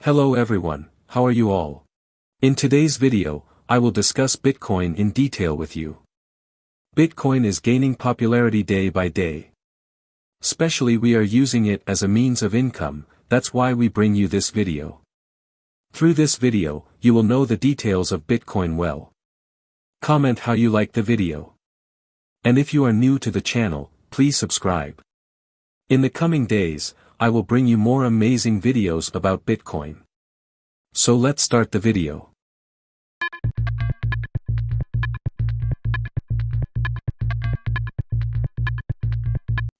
Hello everyone, how are you all? In today's video, I will discuss Bitcoin in detail with you. Bitcoin is gaining popularity day by day. Especially we are using it as a means of income, that's why we bring you this video. Through this video, you will know the details of Bitcoin well. Comment how you like the video. And if you are new to the channel, please subscribe. In the coming days, I will bring you more amazing videos about Bitcoin. So let's start the video.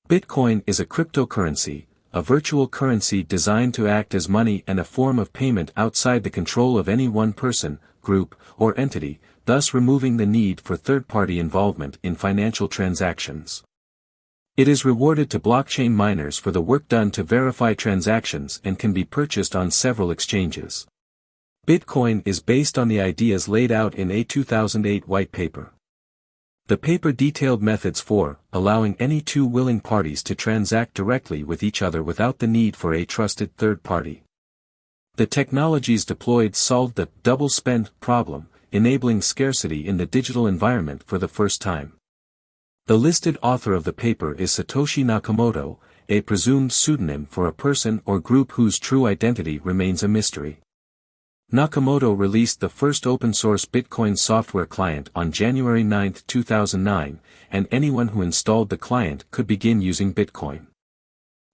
Bitcoin is a cryptocurrency, a virtual currency designed to act as money and a form of payment outside the control of any one person, group, or entity, thus removing the need for third-party involvement in financial transactions. It is rewarded to blockchain miners for the work done to verify transactions and can be purchased on several exchanges. Bitcoin is based on the ideas laid out in a 2008 white paper. The paper detailed methods for allowing any two willing parties to transact directly with each other without the need for a trusted third party. The technologies deployed solved the double spend problem, enabling scarcity in the digital environment for the first time. The listed author of the paper is Satoshi Nakamoto, a presumed pseudonym for a person or group whose true identity remains a mystery. Nakamoto released the first open-source Bitcoin software client on January 9, 2009, and anyone who installed the client could begin using Bitcoin.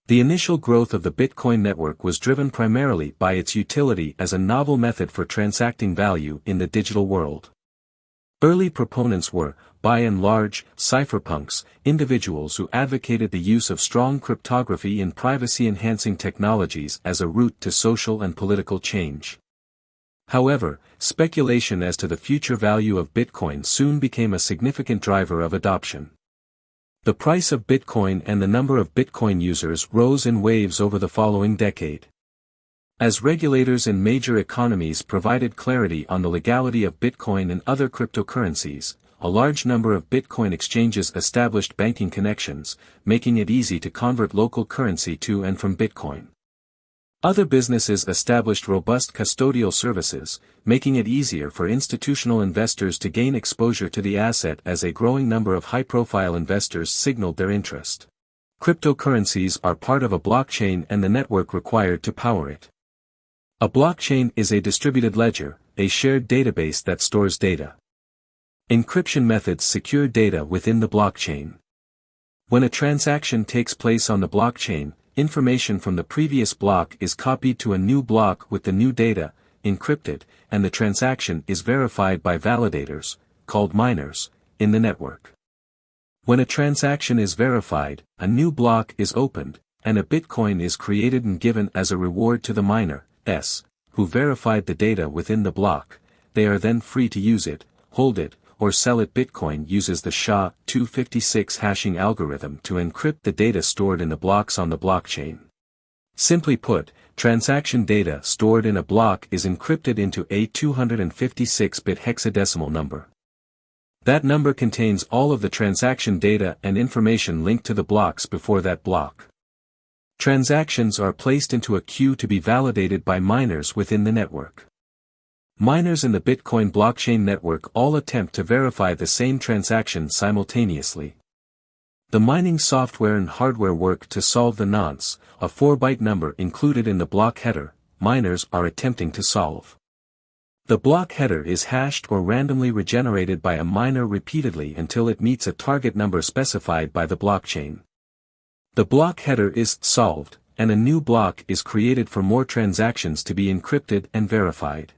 The initial growth of the Bitcoin network was driven primarily by its utility as a novel method for transacting value in the digital world. Early proponents were, by and large, cypherpunks, individuals who advocated the use of strong cryptography and privacy-enhancing technologies as a route to social and political change. However, speculation as to the future value of Bitcoin soon became a significant driver of adoption. The price of Bitcoin and the number of Bitcoin users rose in waves over the following decade. As regulators in major economies provided clarity on the legality of Bitcoin and other cryptocurrencies, a large number of Bitcoin exchanges established banking connections, making it easy to convert local currency to and from Bitcoin. Other businesses established robust custodial services, making it easier for institutional investors to gain exposure to the asset as a growing number of high-profile investors signaled their interest. Cryptocurrencies are part of a blockchain and the network required to power it. A blockchain is a distributed ledger, a shared database that stores data. Encryption methods secure data within the blockchain. When a transaction takes place on the blockchain, information from the previous block is copied to a new block with the new data, encrypted, and the transaction is verified by validators, called miners, in the network. When a transaction is verified, a new block is opened, and a Bitcoin is created and given as a reward to the miner, who verified the data within the block. They are then free to use it, hold it, or sell it. Bitcoin uses the SHA-256 hashing algorithm to encrypt the data stored in the blocks on the blockchain. Simply put, transaction data stored in a block is encrypted into a 256-bit hexadecimal number. That number contains all of the transaction data and information linked to the blocks before that block. Transactions are placed into a queue to be validated by miners within the network. Miners in the Bitcoin blockchain network all attempt to verify the same transaction simultaneously. The mining software and hardware work to solve the nonce, a 4-byte number included in the block header, miners are attempting to solve. The block header is hashed or randomly regenerated by a miner repeatedly until it meets a target number specified by the blockchain. The block header is solved, and a new block is created for more transactions to be encrypted and verified.